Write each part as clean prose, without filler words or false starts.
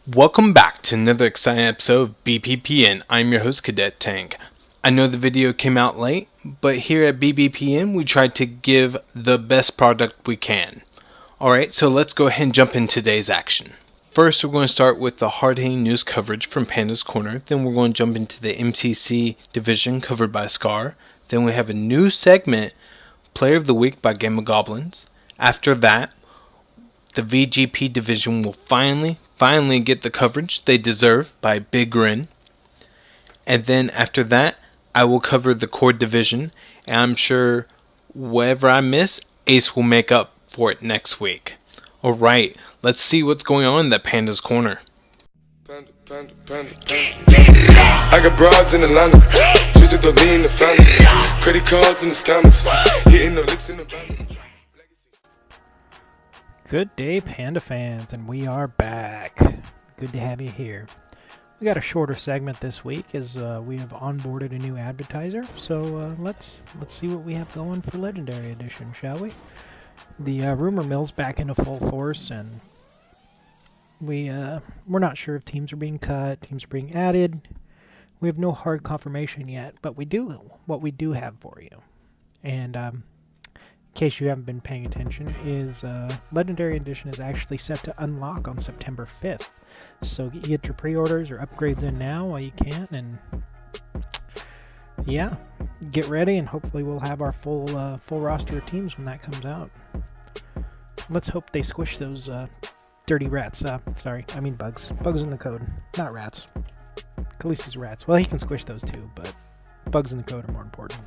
Welcome back to another exciting episode of Bbpn. I'm your host, Cadettank. I know the video came out late, but here at Bbpn we try to give the best product we can. Alright, so let's go ahead and jump into today's action. First, we're going to start with the hard-hitting news coverage from Panda's Corner. Then we're going to jump into the MCC division covered by Scar. Then we have a new segment, Player of the Week by Gamma Goblins. After that, the VGP division will finally get the coverage they deserve by Big Grin. And then after that, I will cover the core division, and I'm sure whatever I miss, Ace will make up for it next week. Alright, let's see what's going on in that Panda's Corner. Panda. I got broads in Atlanta, she's the lean, the family, credit cards in the scammers, hitting the licks in the van. Good day, Panda fans, and we are back. Good to have you here. We got a shorter segment this week as we have onboarded a new advertiser. So let's see what we have going for Legendary Edition, shall we? The rumor mill's back into full force, and we're not sure if teams are being cut, teams are being added. We have no hard confirmation yet, but we do what we do have for you. And in case you haven't been paying attention, is Legendary Edition is actually set to unlock on September 5th. So get your pre-orders or upgrades in now while you can, and yeah, get ready, and hopefully we'll have our full roster of teams when that comes out. Let's hope they squish those dirty rats. Sorry, I mean bugs. Bugs in the code, not rats. Khaleesi's rats. Well, he can squish those too, but bugs in the code are more important.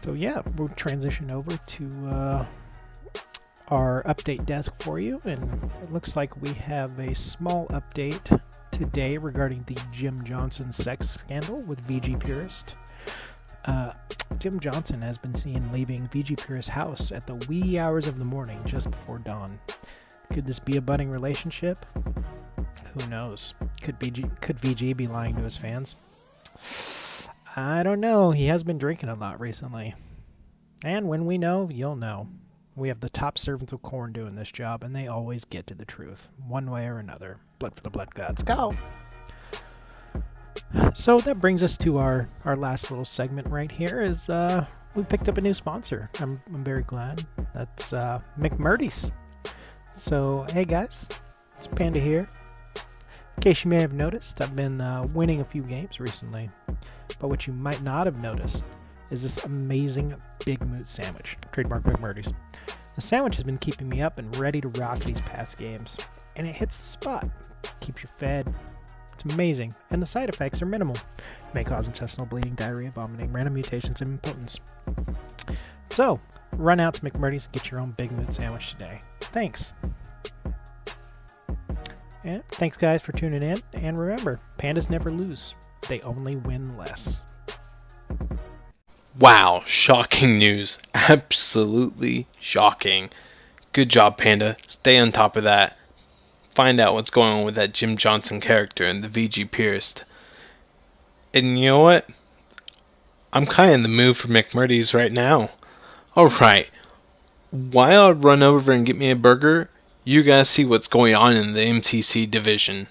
So yeah, we'll transition over to our update desk for you, and it looks like we have a small update today regarding the Jim Johnson sex scandal with VG Purist. Jim Johnson has been seen leaving VG Purist's house at the wee hours of the morning just before dawn. Could this be a budding relationship? Who knows? Could VG be lying to his fans? I don't know. He has been drinking a lot recently. And when we know, you'll know. We have the top servants of Korn doing this job, and they always get to the truth, one way or another. Blood for the blood gods, go! So that brings us to our last little segment right here, is we picked up a new sponsor. I'm very glad. That's McMurdy's. So, hey guys, it's Panda here. In case you may have noticed, I've been winning a few games recently. But what you might not have noticed is this amazing Big Moot sandwich, trademark McMurdy's. The sandwich has been keeping me up and ready to rock these past games, and it hits the spot. Keeps you fed. It's amazing, and the side effects are minimal. It may cause intestinal bleeding, diarrhea, vomiting, random mutations, and impotence. So, run out to McMurdy's and get your own Big Moot sandwich today. Thanks. And thanks guys for tuning in, and remember, pandas never lose. They only win less. Wow, shocking news. Absolutely shocking. Good job, Panda. Stay on top of that. Find out what's going on with that Jim Johnson character and the VG Purist. And you know what? I'm kind of in the mood for McMurdy's right now. Alright, while I run over and get me a burger, you guys see what's going on in the MCC division.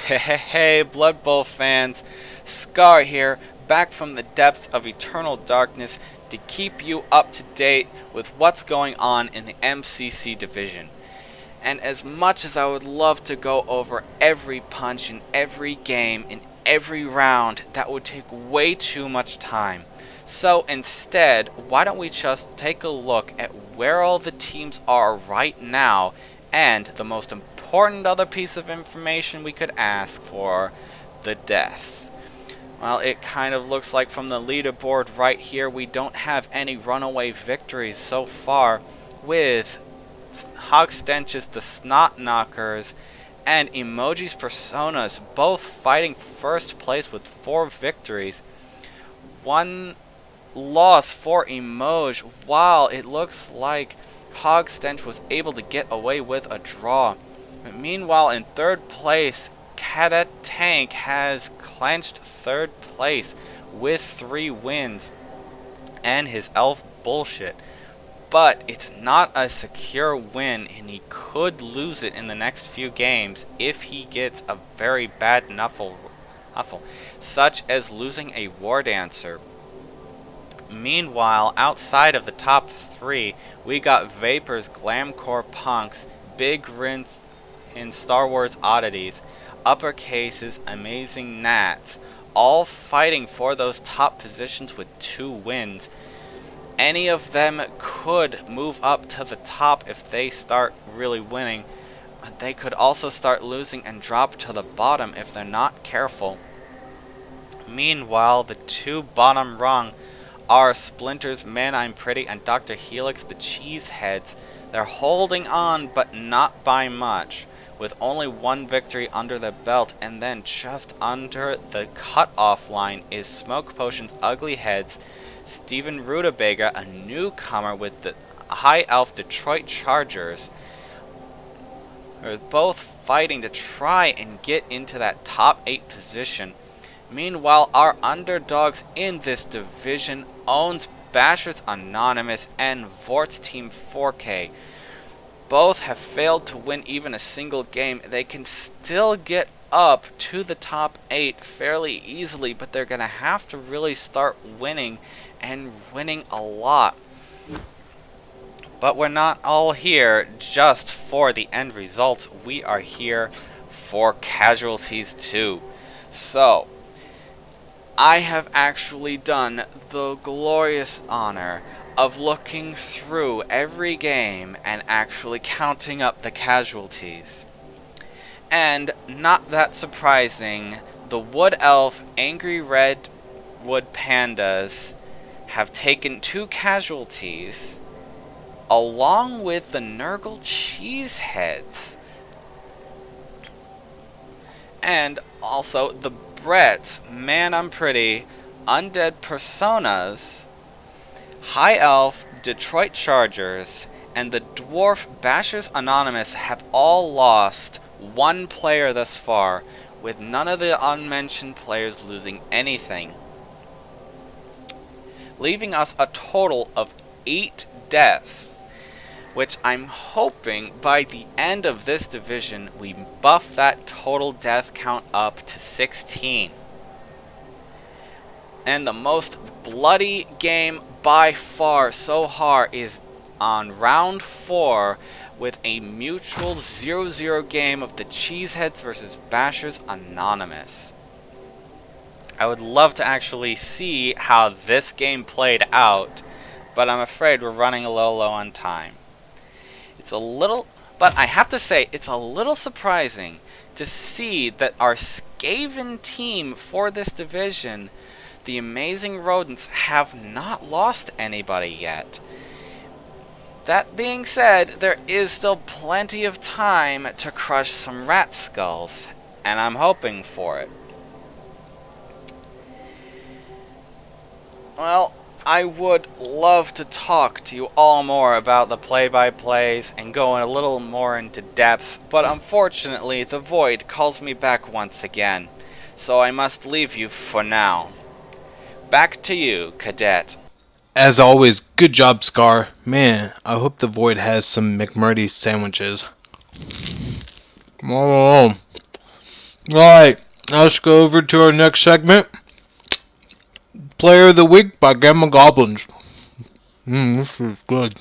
Hey, Blood Bowl fans, Scar here, back from the depths of eternal darkness to keep you up to date with what's going on in the MCC division. And as much as I would love to go over every punch in every game, in every round, that would take way too much time. So instead, why don't we just take a look at where all the teams are right now, and the most important other piece of information we could ask for, the deaths. Well, it kind of looks like from the leaderboard right here, we don't have any runaway victories so far, with Hogstench's the Snot Knockers and Emoji's Personas both fighting first place with 4 victories. One loss for Emoj, while it looks like Hogstench was able to get away with a draw. But meanwhile, in third place, Cadettank has clinched third place with 3 wins and his elf bullshit. But it's not a secure win, and he could lose it in the next few games if he gets a very bad nuffle, such as losing a War Dancer. Meanwhile, outside of the top 3, we got Vapor's Glamcore Punks, Big Rin in Star Wars Oddities, Uppercase's Amazing Gnats, all fighting for those top positions with 2 wins. Any of them could move up to the top if they start really winning, but they could also start losing and drop to the bottom if they're not careful. Meanwhile, the 2 bottom rung are Splinters, Man I'm Pretty, and Dr. Helix the Cheeseheads. They're holding on, but not by much, with only 1 victory under their belt, and then just under the cutoff line is Smoke Potion's Ugly Heads, Steven Rutabaga, a newcomer with the High Elf Detroit Chargers, are both fighting to try and get into that top 8 position. Meanwhile, our underdogs in this division owns Bashers Anonymous and Vort's Team 4K. Both have failed to win even a single game. They can still get up to the top 8 fairly easily, but they're going to have to really start winning, and winning a lot. But we're not all here just for the end result. We are here for casualties too. So, I have actually done the glorious honor of looking through every game and actually counting up the casualties. And not that surprising, the Wood Elf Angry Red Wood Pandas have taken 2 casualties, along with the Nurgle Cheeseheads. And also the Brett's Man I'm Pretty, Undead Personas, High Elf Detroit Chargers, and the Dwarf Bashers Anonymous have all lost 1 player thus far, with none of the unmentioned players losing anything, leaving us a total of 8 deaths, which I'm hoping by the end of this division we buff that total death count up to 16. And the most bloody game by far so far is on round 4, with a mutual 0-0 game of the Cheeseheads versus Bashers Anonymous. I would love to actually see how this game played out, but I'm afraid we're running a little low on time. But I have to say, it's a little surprising to see that our Skaven team for this division, the Amazing Rodents, have not lost anybody yet. That being said, there is still plenty of time to crush some rat skulls, and I'm hoping for it. Well, I would love to talk to you all more about the play-by-plays and go a little more into depth, but unfortunately the void calls me back once again, so I must leave you for now. Back to you, Cadet. As always, good job, Scar. Man, I hope the void has some McMurdy sandwiches. Oh. Alright, let's go over to our next segment. Player of the Week by Gamma Goblins. This is good.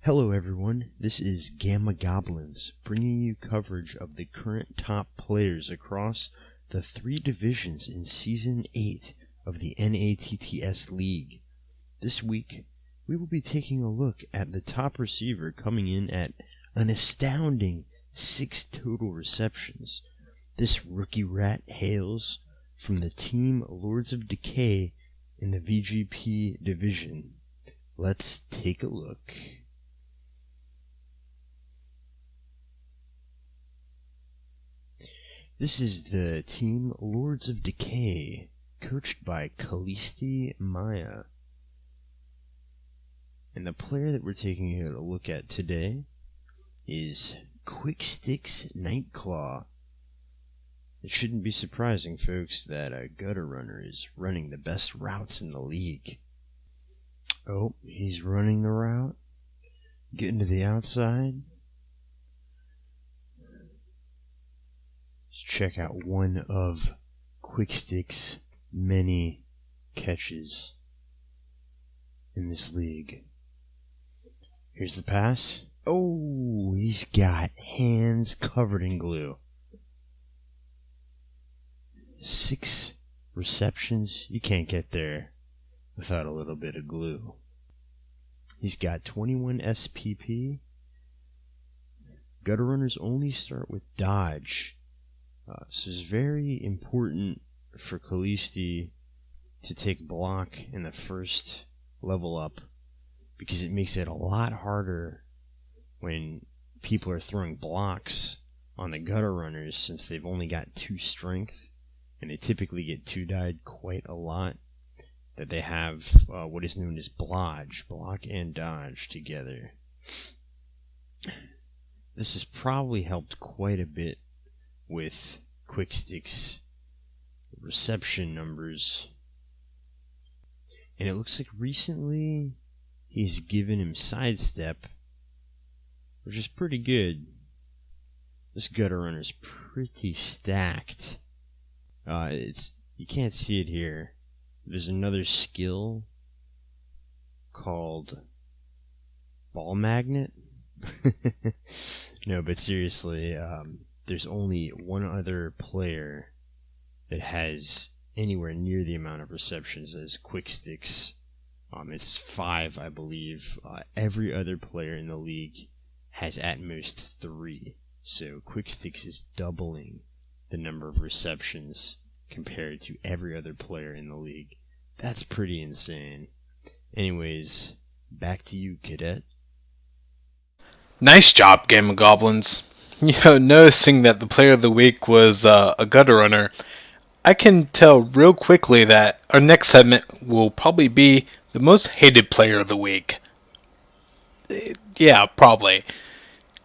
Hello everyone, this is Gamma Goblins, bringing you coverage of the current top players across the 3 divisions in Season 8 of the NATTS League. This week, we will be taking a look at the top receiver coming in at an astounding 6 total receptions. This rookie rat hails from the team Lords of Decay in the VGP division. Let's take a look. This is the team Lords of Decay, coached by Callisti Maya. And the player that we're taking a look at today is Quick Sticks Nightclaw. It shouldn't be surprising, folks, that a gutter runner is running the best routes in the league. Oh, he's running the route, getting to the outside. Let's check out one of Quickstick's many catches in this league. Here's the pass. Oh, he's got hands covered in glue. 6 receptions. You can't get there without a little bit of glue. He's got 21 SPP. Gutter runners only start with dodge. So it's very important for Callisti to take block in the first level up, because it makes it a lot harder when people are throwing blocks on the gutter runners, since they've only got 2 strength, and they typically get 2-died quite a lot, that they have what is known as blodge, block and dodge together. This has probably helped quite a bit with Quickstick's reception numbers. And it looks like recently he's given him sidestep, which is pretty good. This gutter runner's pretty stacked. You can't see it here. There's another skill called ball magnet. No, but seriously, there's only one other player that has anywhere near the amount of receptions as Quicksticks. It's 5, I believe. Every other player in the league has at most 3. So Quicksticks is doubling the number of receptions compared to every other player in the league. That's pretty insane. Anyways, back to you, Cadet. Nice job, Gamma Goblins. Noticing that the player of the week was a gutter runner, I can tell real quickly that our next segment will probably be the most hated player of the week. Yeah, probably.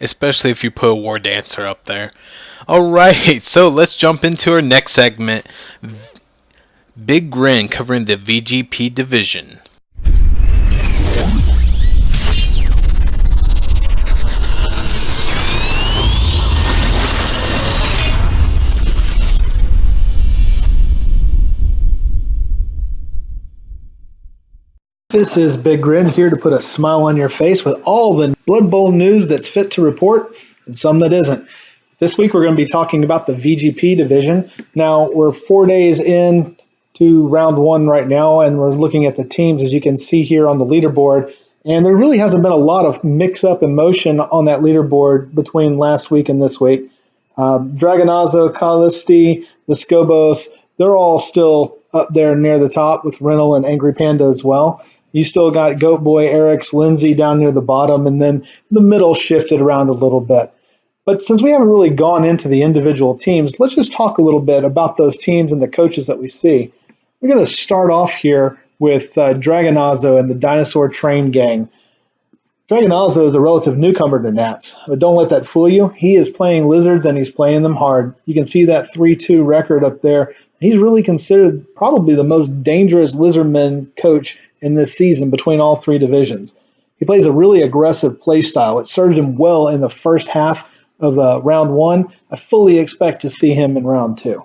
Especially if you put a war dancer up there. Alright, so let's jump into our next segment. Big Grin covering the VGP division. This is Big Grin, here to put a smile on your face with all the Blood Bowl news that's fit to report and some that isn't. This week we're going to be talking about the VGP division. Now, we're 4 days in to round 1 right now, and we're looking at the teams, as you can see here on the leaderboard. And there really hasn't been a lot of mix-up emotion on that leaderboard between last week and this week. Dragonazo, Callisti, the Scobos, they're all still up there near the top, with Renal and Angry Panda as well. You still got Goat Boy, Eric's, Lindsay down near the bottom, and then the middle shifted around a little bit. But since we haven't really gone into the individual teams, let's just talk a little bit about those teams and the coaches that we see. We're going to start off here with Dragonazo and the Dinosaur Train Gang. Dragonazo is a relative newcomer to Nats, but don't let that fool you. He is playing Lizards, and he's playing them hard. You can see that 3-2 record up there. He's really considered probably the most dangerous Lizardman coach in this season between all 3 divisions. He plays a really aggressive play style. It served him well in the first half of round 1. I fully expect to see him in round 2.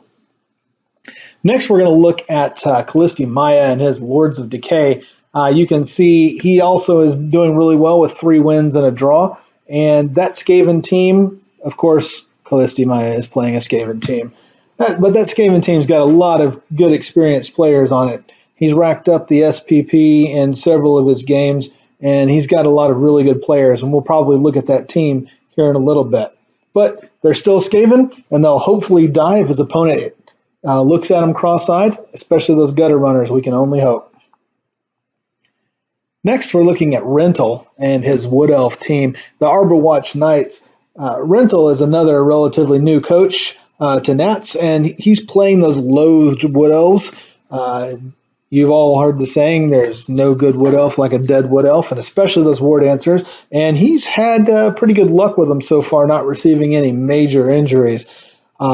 Next, we're going to look at Callisti Maya and his Lords of Decay. You can see he also is doing really well with 3 wins and a draw. And that Skaven team, of course, Callisti Maya is playing a Skaven team. But that Skaven team's got a lot of good experienced players on it. He's racked up the SPP in several of his games, and he's got a lot of really good players, and we'll probably look at that team here in a little bit. But they're still Skaven, and they'll hopefully die if his opponent looks at him cross-eyed, especially those gutter runners. We can only hope. Next, we're looking at Rental and his Wood Elf team, the Arborwatch Knights. Rental is another relatively new coach to Nats, and he's playing those loathed Wood Elves. You've all heard the saying, there's no good Wood Elf like a dead Wood Elf, and especially those War Dancers. And he's had pretty good luck with them so far, not receiving any major injuries.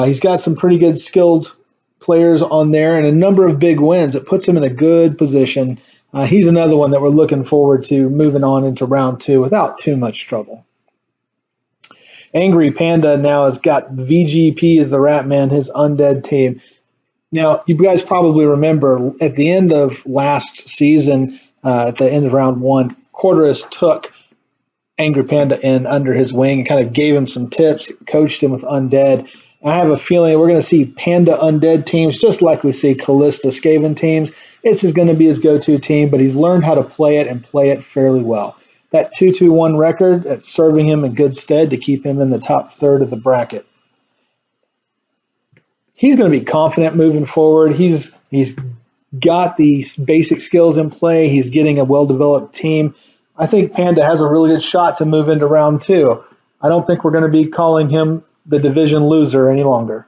He's got some pretty good skilled players on there and a number of big wins. It puts him in a good position. He's another one that we're looking forward to moving on into round 2 without too much trouble. Angry Panda now has got VGP as the Ratman, his undead team. Now, you guys probably remember at the end of last season, at the end of round 1, Corderus took Angry Panda in under his wing and kind of gave him some tips, coached him with undead. I have a feeling we're going to see Panda undead teams just like we see Callista Skaven teams. It's going to be his go-to team, but he's learned how to play it and play it fairly well. That 2-2-1 record, that's serving him in good stead to keep him in the top third of the bracket. He's going to be confident moving forward. He's got these basic skills in play. He's getting a well-developed team. I think Panda has a really good shot to move into round 2. I don't think we're going to be calling him the division loser any longer.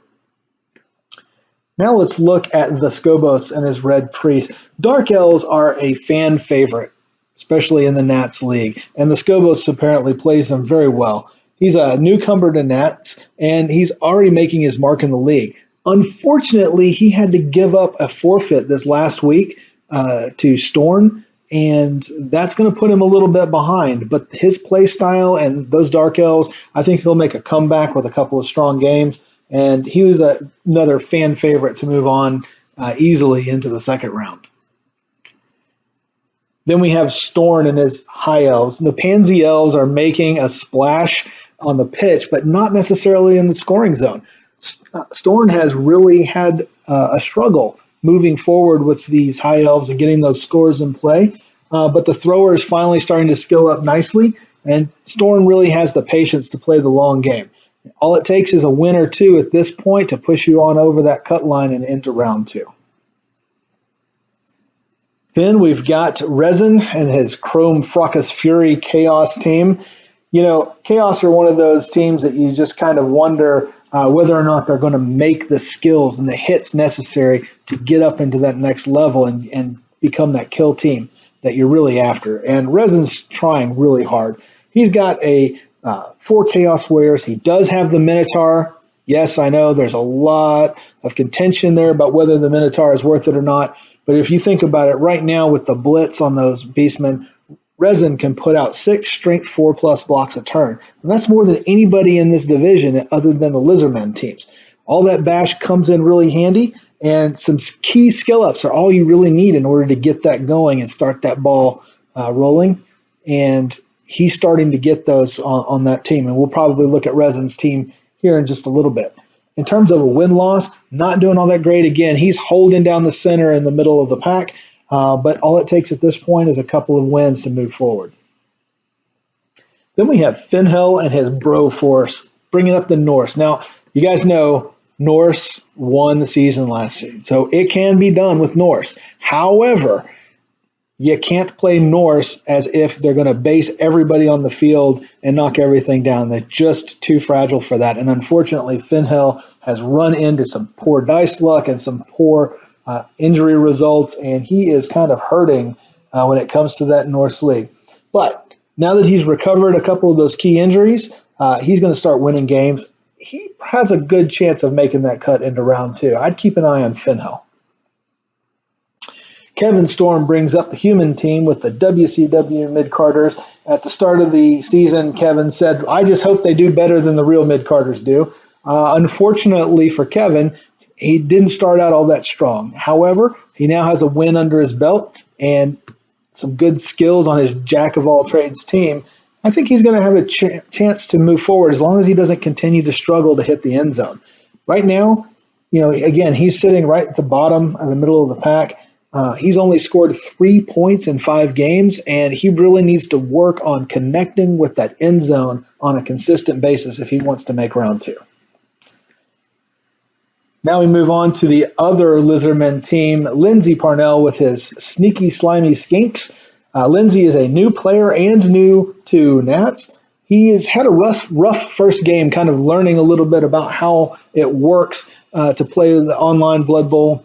Now let's look at the Skobos and his Red Priest. Dark Elves are a fan favorite, especially in the Nats League, and the Skobos apparently plays them very well. He's a newcomer to Nats, and he's already making his mark in the league. Unfortunately, he had to give up a forfeit this last week to Storn, and that's going to put him a little bit behind. But his play style and those Dark Elves, I think he'll make a comeback with a couple of strong games, and he was another fan favorite to move on easily into the second round. Then we have Storn and his High Elves. The Pansy Elves are making a splash on the pitch, but not necessarily in the scoring zone. Storn has really had a struggle moving forward with these High Elves and getting those scores in play, but the thrower is finally starting to skill up nicely, and Storn really has the patience to play the long game. All it takes is a win or two at this point to push you on over that cut line and into round 2. Then we've got Resin and his Chrome Fracas Fury Chaos team. You know, Chaos are one of those teams that you just kind of wonder whether or not they're going to make the skills and the hits necessary to get up into that next level and become that kill team that you're really after. And Resin's trying really hard. He's got 4 Chaos Warriors. He does have the Minotaur. Yes, I know there's a lot of contention there about whether the Minotaur is worth it or not. But if you think about it, right now with the blitz on those beastmen, Resin can put out 6 strength 4+ blocks a turn. And that's more than anybody in this division other than the Lizardmen teams. All that bash comes in really handy, and some key skill ups are all you really need in order to get that going and start that ball rolling. And he's starting to get those on that team. And we'll probably look at Resin's team here in just a little bit. In terms of a win-loss, not doing all that great. Again, he's holding down the center in the middle of the pack, but all it takes at this point is a couple of wins to move forward. Then we have Finhell and his Bro Force bringing up the Norse. Now, you guys know Norse won the season last season, so it can be done with Norse. However, you can't play Norse as if they're going to base everybody on the field and knock everything down. They're just too fragile for that. And unfortunately, Finhell has run into some poor dice luck and some poor injury results, and he is kind of hurting when it comes to that Norse League. But now that he's recovered a couple of those key injuries, he's going to start winning games. He has a good chance of making that cut into round 2. I'd keep an eye on Finhell. Kevin Storm brings up the human team with the WCW mid-carders. At the start of the season, Kevin said, I just hope they do better than the real mid-carders do. Unfortunately for Kevin, he didn't start out all that strong. However, he now has a win under his belt and some good skills on his jack-of-all-trades team. I think he's going to have a chance to move forward as long as he doesn't continue to struggle to hit the end zone. Right now, again, he's sitting right at the bottom of the middle of the pack. He's only scored 3 points in 5 games, and he really needs to work on connecting with that end zone on a consistent basis if he wants to make round 2. Now we move on to the other Lizardman team, Lindsey Parnell with his Sneaky Slimy Skinks. Lindsey is a new player and new to Nats. He has had a rough first game, kind of learning a little bit about how it works to play the online Blood Bowl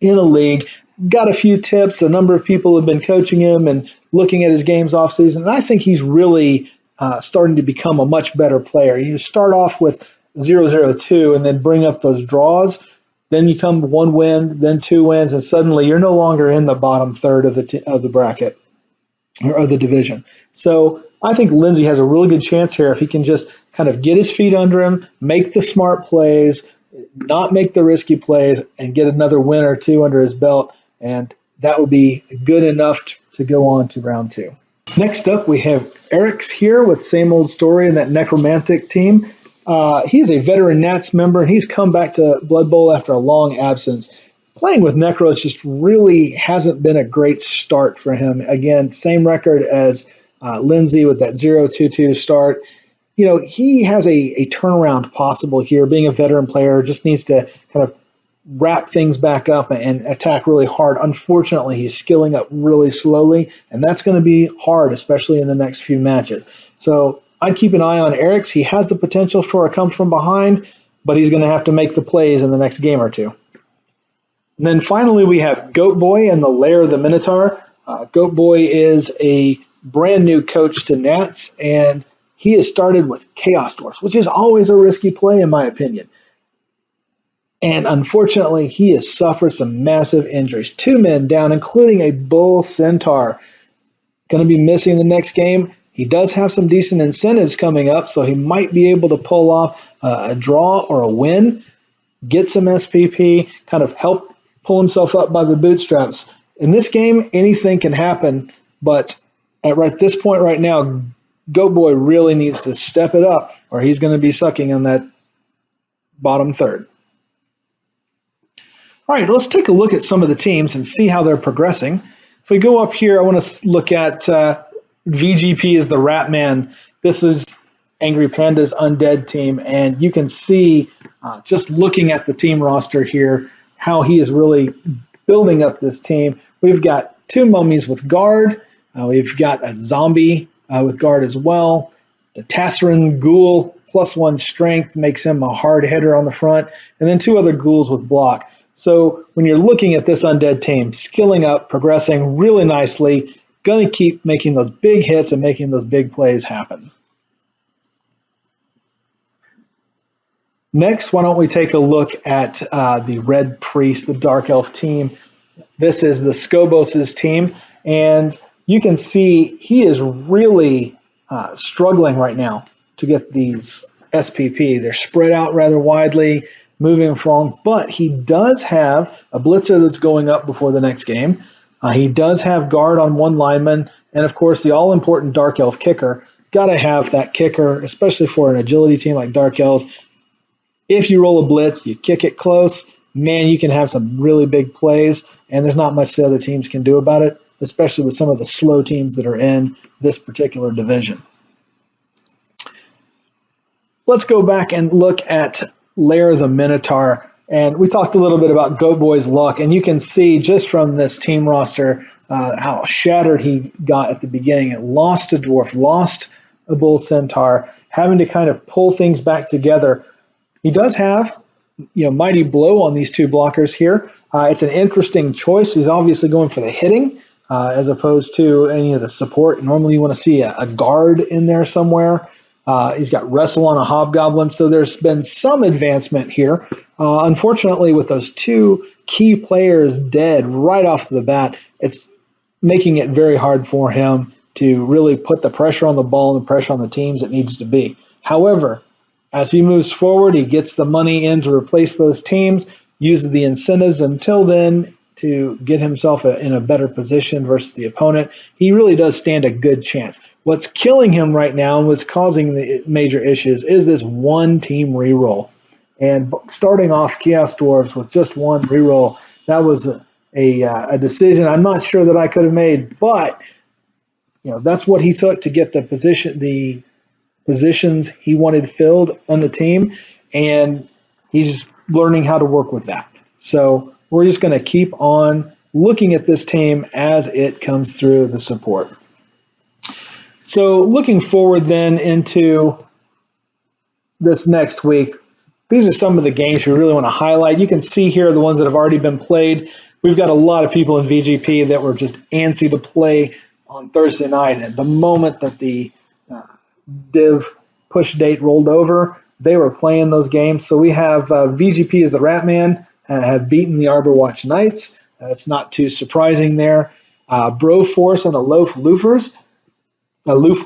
in a league. Got a few tips. A number of people have been coaching him and looking at his games off season. And I think he's really starting to become a much better player. You start off with 0-0-2 and then bring up those draws. Then you come 1 win, then 2 wins, and suddenly you're no longer in the bottom third of the bracket or of the division. So I think Lindsey has a really good chance here if he can just kind of get his feet under him, make the smart plays, not make the risky plays, and get another win or 2 under his belt. And that would be good enough to go on to round 2. Next up, we have Eric's here with same old story in that Necromantic team. He's a veteran Nats member, and he's come back to Blood Bowl after a long absence. Playing with Necros just really hasn't been a great start for him. Again, same record as Lindsey with that 0-2-2 start. He has a turnaround possible here. Being a veteran player, just needs to kind of wrap things back up and attack really hard. Unfortunately, he's skilling up really slowly, and that's going to be hard, especially in the next few matches. So I'd keep an eye on Eric's. He has the potential for a come from behind, but he's going to have to make the plays in the next game or 2. And then finally, we have Goat Boy and the Lair of the Minotaur. Goat Boy is a brand new coach to Nats, and he has started with Chaos Dwarfs, which is always a risky play in my opinion. And unfortunately, he has suffered some massive injuries. 2 men down, including a Bull Centaur. Going to be missing the next game. He does have some decent incentives coming up, so he might be able to pull off a draw or a win, get some SPP, kind of help pull himself up by the bootstraps. In this game, anything can happen, but at this point right now, Goat Boy really needs to step it up, or he's going to be sucking in that bottom third. All right, let's take a look at some of the teams and see how they're progressing. If we go up here, I want to look at VGP is the Rat Man. This is Angry Panda's Undead team, and you can see just looking at the team roster here how he is really building up this team. We've got 2 mummies with guard. We've got a zombie with guard as well. The Tassarin Ghoul +1 strength makes him a hard hitter on the front, and then 2 other ghouls with block. So when you're looking at this Undead team, skilling up, progressing really nicely, going to keep making those big hits and making those big plays happen. Next, why don't we take a look at the Red Priest, the Dark Elf team. This is the Skobos' team, and you can see he is really struggling right now to get these SPP. They're spread out rather widely, moving wrong, but he does have a blitzer that's going up before the next game. He does have guard on 1 lineman, and of course the all-important Dark Elf kicker. Got to have that kicker, especially for an agility team like Dark Elves. If you roll a blitz, you kick it close, man, you can have some really big plays, and there's not much the other teams can do about it, especially with some of the slow teams that are in this particular division. Let's go back and look at Lair of the Minotaur, and we talked a little bit about Goat Boy's luck, and you can see just from this team roster how shattered he got at the beginning. It lost a Dwarf, lost a Bull Centaur, having to kind of pull things back together. He does have Mighty Blow on these 2 blockers here. It's an interesting choice. He's obviously going for the hitting as opposed to any of the support. Normally you want to see a guard in there somewhere. He's got Wrestle on a Hobgoblin, so there's been some advancement here. Unfortunately, with those 2 key players dead right off the bat, it's making it very hard for him to really put the pressure on the ball and the pressure on the teams it needs to be. However, as he moves forward, he gets the money in to replace those teams, uses the incentives until then to get himself in a better position versus the opponent. He really does stand a good chance. What's killing him right now and what's causing the major issues is this 1 team reroll. And starting off Chaos Dwarves with just one reroll, that was a decision I'm not sure that I could have made, but that's what he took to get the positions he wanted filled on the team, and he's learning how to work with that. So we're just going to keep on looking at this team as it comes through the support. So looking forward then into this next week, these are some of the games we really want to highlight. You can see here the ones that have already been played. We've got a lot of people in VGP that were just antsy to play on Thursday night. And at the moment that the div push date rolled over, they were playing those games. So we have VGP as the Ratman, have beaten the Arborwatch Knights. It's not too surprising there. Broforce and the Loof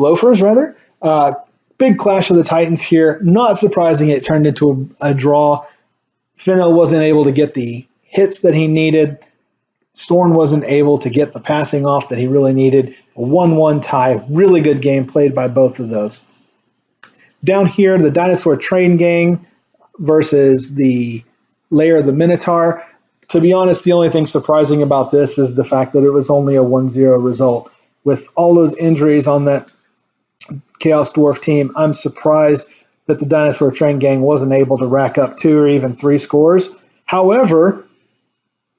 Loafers, rather. Big clash of the Titans here. Not surprising it turned into a draw. Finno wasn't able to get the hits that he needed. Storm wasn't able to get the passing off that he really needed. A 1-1 tie. Really good game played by both of those. Down here, the Dinosaur Train Gang versus the Lair of the Minotaur. To be honest, the only thing surprising about this is the fact that it was only a 1-0 result. With all those injuries on that Chaos Dwarf team, I'm surprised that the Dinosaur Train Gang wasn't able to rack up 2 or even 3 scores. However,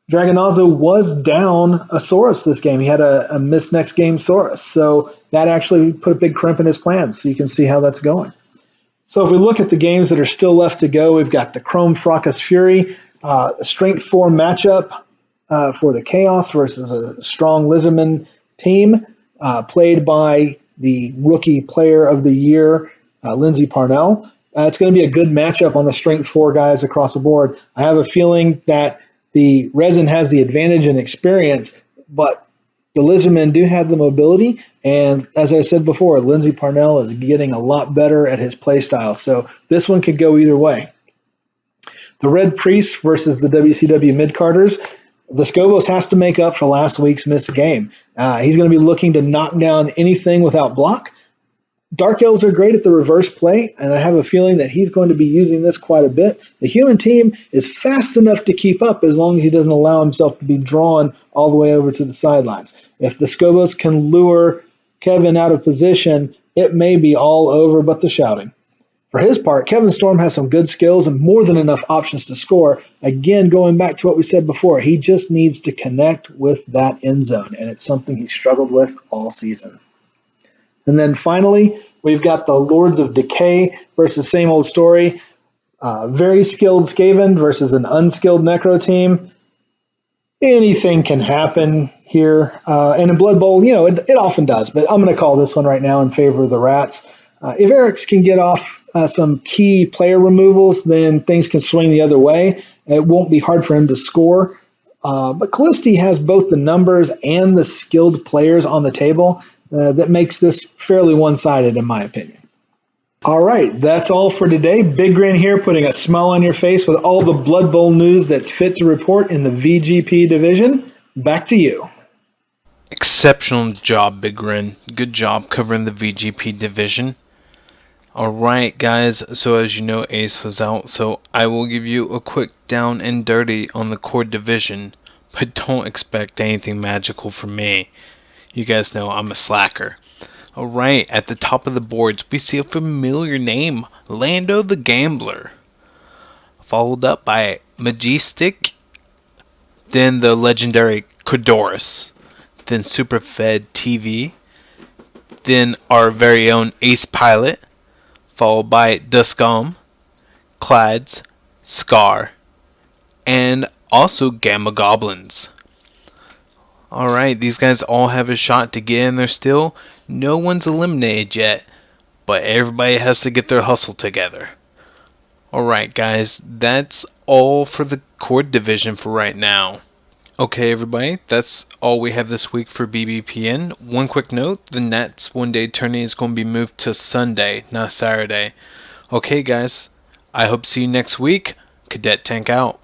Dragonazzo was down a Saurus this game. He had a missed next game Saurus, so that actually put a big crimp in his plans, so you can see how that's going. So if we look at the games that are still left to go, we've got the Chrome Fracas Fury, a Strength 4 matchup for the Chaos versus a strong Lizardman team, played by the Rookie Player of the Year, Lindsey Parnell. It's going to be a good matchup on the Strength 4 guys across the board. I have a feeling that the Resin has the advantage in experience, but the Lizardmen do have the mobility, and as I said before, Lindsey Parnell is getting a lot better at his play style, so this one could go either way. The Red Priest versus the WCW Midcarders. The Scobos has to make up for last week's missed game. He's going to be looking to knock down anything without block. Dark Elves are great at the reverse play, and I have a feeling that he's going to be using this quite a bit. The human team is fast enough to keep up as long as he doesn't allow himself to be drawn all the way over to the sidelines. If the Scobos can lure Kevin out of position, it may be all over but the shouting. For his part, Kevin Storm has some good skills and more than enough options to score. Again, going back to what we said before, he just needs to connect with that end zone, and it's something he struggled with all season. And then finally, we've got the Lords of Decay versus same old story. Very skilled Skaven versus an unskilled Necro team. Anything can happen here. And in Blood Bowl, it often does, but I'm going to call this one right now in favor of the Rats. If Eric's can get off some key player removals, then things can swing the other way. It won't be hard for him to score. But Callisti has both the numbers and the skilled players on the table that makes this fairly one-sided in my opinion. All right, that's all for today. Big Grin here, putting a smile on your face with all the Blood Bowl news that's fit to report in the VGP division. Back to you. Exceptional job, Big Grin. Good job covering the VGP division. Alright guys, so as you know, Ace was out, so I will give you a quick down and dirty on the core division, but don't expect anything magical from me. You guys know I'm a slacker. Alright, at the top of the boards, we see a familiar name, Lando the Gambler, followed up by Majestic, then the legendary Kodorus, then Superfed TV, then our very own Ace Pilot, followed by Duskam, Clads, Scar, and also Gamma Goblins. Alright, these guys all have a shot to get in there still. No one's eliminated yet, but everybody has to get their hustle together. Alright guys, that's all for the core division for right now. Okay everybody, that's all we have this week for BBPN. One quick note, the Nats one-day tourney is going to be moved to Sunday, not Saturday. Okay guys, I hope to see you next week. Cadettank out.